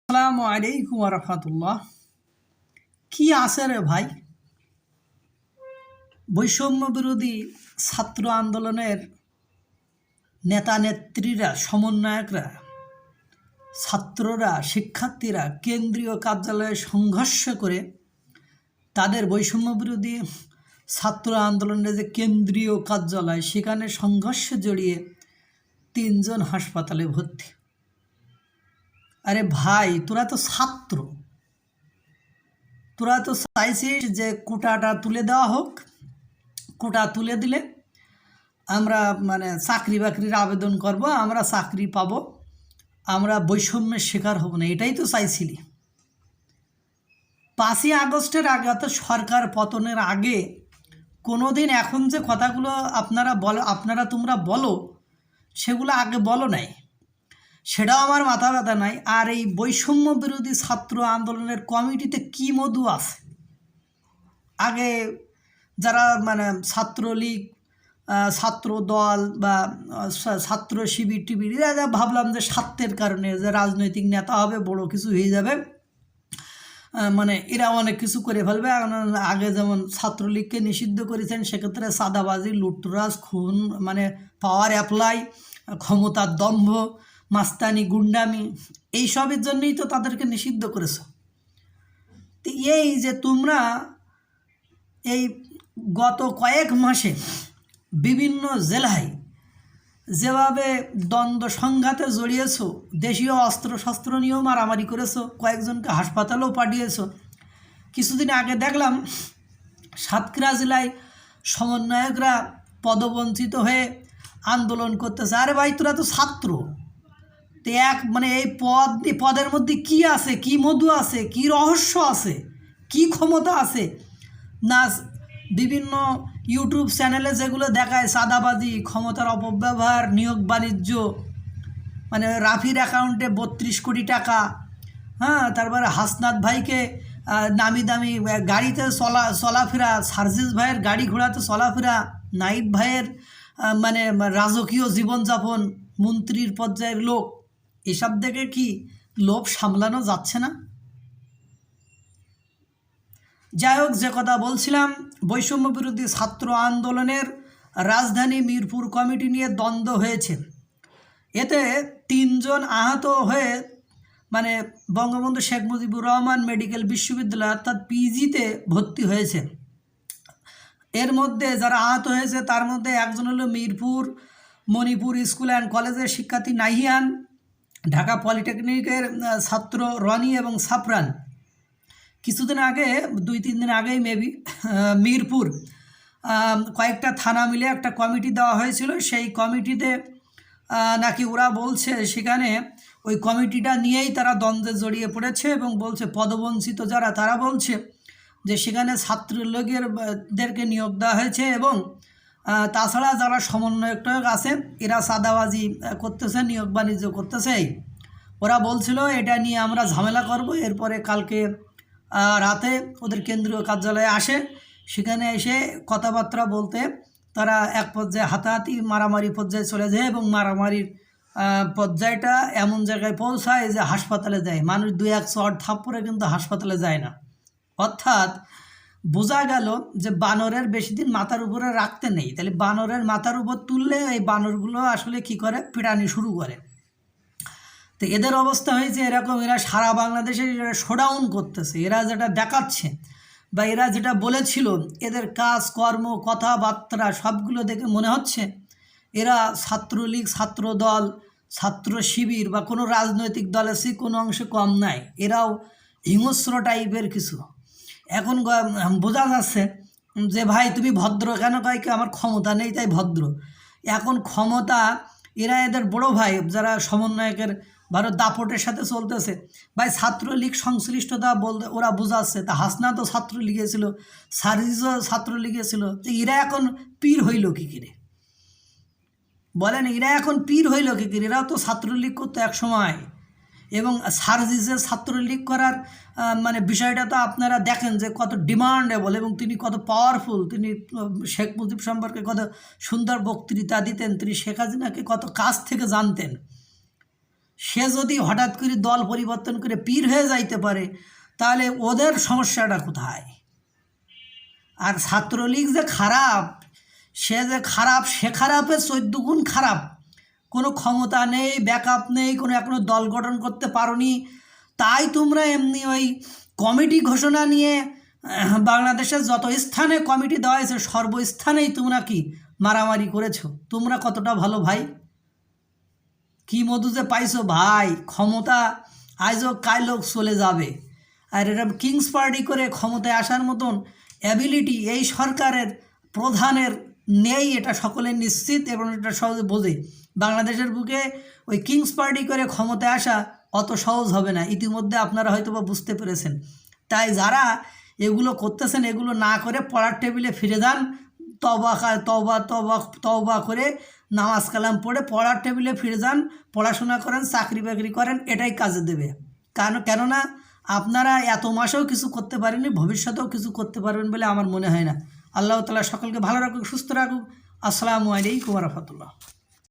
আসসালামু আলাইকুম রহমতুল্লাহ। কি আছে রে ভাই? বৈষম্য বিরোধী ছাত্র আন্দোলনের নেতা নেত্রীরা, সমন্বয়করা, ছাত্ররা, শিক্ষার্থীরা কেন্দ্রীয় কার্যালয়ে সংঘর্ষ করে তাদের বৈষম্য বিরোধী ছাত্র আন্দোলনের যে কেন্দ্রীয় কার্যালয় সেখানে সংঘর্ষে জড়িয়ে 3 জন হাসপাতালে ভর্তি। আরে ভাই, তোরা তো ছাত্র, তোরা তো চাইছিস যে কোটাটা তুলে দেওয়া হোক। কোটা তুলে দিলে আমরা চাকরি বাকরির আবেদন করব, আমরা চাকরি পাব, আমরা বৈষম্যের শিকার হব না, এটাই তো চাইছিলি। 5ই আগস্টের আগে, অর্থাৎ সরকার পতনের আগে কোনো দিন এখন যে কথাগুলো তোমরা বলো সেগুলো আগে বলো নাই, সেটাও আমার মাথা ব্যথা নাই। আর এই বৈষম্য বিরোধী ছাত্র আন্দোলনের কমিটিতে কি মধু আছে? আগে যারা ছাত্রলীগ, ছাত্র দল বা ছাত্র শিবির টিবির, এরা ভাবলাম যে স্বার্থের কারণে যে রাজনৈতিক নেতা হবে, বড় কিছু হয়ে যাবে, এরা অনেক কিছু করে ফেলবে। আগে যেমন ছাত্রলীগকে নিষিদ্ধ করেছেন, সেক্ষেত্রে চাঁদাবাজি, লুটতরাজ, খুন, পাওয়ার অ্যাপ্লাই, ক্ষমতার দম্ভ, মাস্তানি, গুন্ডামি, এইসবের জন্যই তো তাদেরকে নিষিদ্ধ করেছ। তো এই যে তোমরা এই গত কয়েক মাসে বিভিন্ন জেলায় যেভাবে দ্বন্দ্ব সংঘাতে জড়িয়েছ, দেশীয় অস্ত্রশস্ত্র নিয়েও মারামারি করেছো, কয়েকজনকে হাসপাতালেও পাঠিয়েছ। কিছুদিন আগে দেখলাম সাতক্ষীরা জেলায় সমন্বয়করা পদবঞ্চিত হয়ে আন্দোলন করতেছে। আরে ভাই, তোরা তো ছাত্র, তো এই পদের মধ্যে কি আছে, কি মধু আছে, কি রহস্য আছে, কি ক্ষমতা আছে? না বিভিন্ন ইউটিউব চ্যানেলে যেগুলো দেখায় চাঁদাবাজি, ক্ষমতার অপব্যবহার, নিয়োগ বাণিজ্য, রাফির অ্যাকাউন্টে 32 কোটি টাকা, তারপরে হাসনাত ভাইকে নামি দামি গাড়িতে চলাফেরা, সার্জিস ভাইয়ের গাড়ি ঘোড়াতে চলাফেরা, নাইব ভাইয়ের রাজকীয় জীবনযাপন, মন্ত্রীর পর্যায়ের লোক, এসব দেখে কি লোভ সামলানো যাচ্ছে না? যাই হোক, যে কথা বলছিলাম, বৈষম্য বিরোধী ছাত্র আন্দোলনের রাজধানী মিরপুর কমিটি নিয়ে দ্বন্দ্ব হয়েছে। এতে 3 জন আহত হয়ে বঙ্গবন্ধু শেখ মুজিবুর রহমান মেডিকেল বিশ্ববিদ্যালয় অর্থাৎ পিজিতে ভর্তি হয়েছে। এর মধ্যে যারা আহত হয়েছে তার মধ্যে একজন হলো মিরপুর মণিপুর স্কুল অ্যান্ড কলেজের শিক্ষার্থী নাহিয়ান, ঢাকা পলিটেকনিকের ছাত্র রনি এবং সাফরান। কিছুদিন আগে, 2-3 দিন আগেই মেবি, মিরপুর কয়েকটা থানা মিলে একটা কমিটি দেওয়া হয়েছিল। সেই কমিটিতে নাকি ওরা বলছে সেখানে ওই কমিটিটা নিয়েই তারা দ্বন্দ্বে জড়িয়ে পড়েছে এবং বলছে পদবঞ্চিত যারা, তারা বলছে যে সেখানে ছাত্রলীগেরদেরকে নিয়োগ দেওয়া হয়েছে এবং তাছাড়া যারা সমন্বয়ক আছে এরা চাঁদাবাজি করতেছে, নিয়োগ বাণিজ্য করতেছে। ওরা বলছিল এটা নিয়ে আমরা ঝামেলা করব। এরপরে কালকে রাতে ওদের কেন্দ্রীয় কার্যালয়ে আসে, সেখানে এসে কথাবার্তা বলতে তারা এক পর্যায়ে হাতাহাতি, মারামারি পর্যায়ে চলে যায় এবং মারামারির পর্যায়টা এমন জায়গায় পৌঁছায় যে হাসপাতালে যায় মানুষ। 2-1 চড় থাপ্পড়ে কিন্তু হাসপাতালে যায় না। অর্থাৎ বোঝা গেল যে বানরের বেশি দিন মাথার উপরে রাখতে নেই। তাহলে বানরের মাথার উপর তুললে এই বানরগুলো আসলে কি করে, পিটানি শুরু করে। তো এদের অবস্থা হয়েছে এরকম, এরা সারা বাংলাদেশে শোডাউন করতেছে। এরা যেটা দেখাচ্ছে বা এরা যেটা বলেছিল, এদের কাজ কর্ম, কথাবার্তা সবগুলো দেখে মনে হচ্ছে এরা ছাত্রলীগ, ছাত্র দল, ছাত্র শিবির বা কোনো রাজনৈতিক দলের চেয়ে কোনো অংশে কম নাই। এরাও হিংস্র টাইপের কিছু। এখন বোঝা যাচ্ছে যে ভাই তুমি ভদ্র কেন, কয় কি আমার ক্ষমতা নেই তাই ভদ্র। এখন ক্ষমতা এরা, এদের বড় ভাই যারা সমন্বয়কের ভারত দাপটের সাথে চলতেছে, ভাই ছাত্রলীগ সংশ্লিষ্টতা বলতে ওরা বোঝাচ্ছে। তা হাসনা তো ছাত্রলীগে ছিল, সার্জিসও ছাত্রলীগে ছিল, তো এরা এখন পীর হইল কী করে বলেন? এরা এখন পীর হইল কী করে? এরাও তো ছাত্রলীগ করতো এক সময়। এবং সার্জিসের ছাত্রলীগ করার বিষয়টা তো আপনারা দেখেন যে কত ডিমান্ডেবল এবং তিনি কত পাওয়ারফুল। তিনি শেখ মুজিব সম্পর্কে কত সুন্দর বক্তৃতা দিতেন, তিনি শেখ হাসিনাকে কত কাছ থেকে জানতেন। সে যদি হঠাৎ করে দল পরিবর্তন করে পীর হয়ে যাইতে পারে, তাহলে ওদের সমস্যাটা কোথায়? আর ছাত্রলীগ যে খারাপ, সে যে খারাপ, সে খারাপের 14 গুণ খারাপ। কোনো ক্ষমতা নেই, ব্যাকআপ নেই, কোনো এখনও দল গঠন করতে পারোনি, তাই তোমরা এমনি ওই কমিটি ঘোষণা নিয়ে বাংলাদেশের যত স্থানে কমিটি দেওয়া হয়েছে সর্বস্থানেই তোমরা কি মারামারি করেছো। তোমরা কতটা ভালো ভাই, কি মধু যে পাইছো ভাই। ক্ষমতা আজও কালও চলে যাবে, আর এরকম কিংস পার্টি করে ক্ষমতায় আসার মতন অ্যাবিলিটি এই সরকারের প্রধানের নেই, এটা সকলে নিশ্চিত এবং এটা সহজে বোঝে। বাংলাদেশের বুকে ওই কিংস পার্টি করে ক্ষমতায় আসা অত সহজ হবে না, ইতিমধ্যে আপনারা হয়তো বা বুঝতে পেরেছেন। তাই যারা এগুলো করতেছেন, এগুলো না করে পড়ার টেবিলে ফিরে যান, তওবা তওবা তওবা তওবা করে নামাজ কালাম পড়ে পড়ার টেবিলে ফিরে যান, পড়াশোনা করেন, চাকরি বাকরি করেন, এটাই কাজে দেবে। কেননা আপনারা এত মাসেও কিছু করতে পারেননি, ভবিষ্যতেও কিছু করতে পারবেন বলে আমার মনে হয় না। আল্লাহ তাআলা সকলকে ভালো রাখুক, সুস্থ রাখুক। আসসালামু আলাইকুম ওয়া রাহমাতুল্লাহ।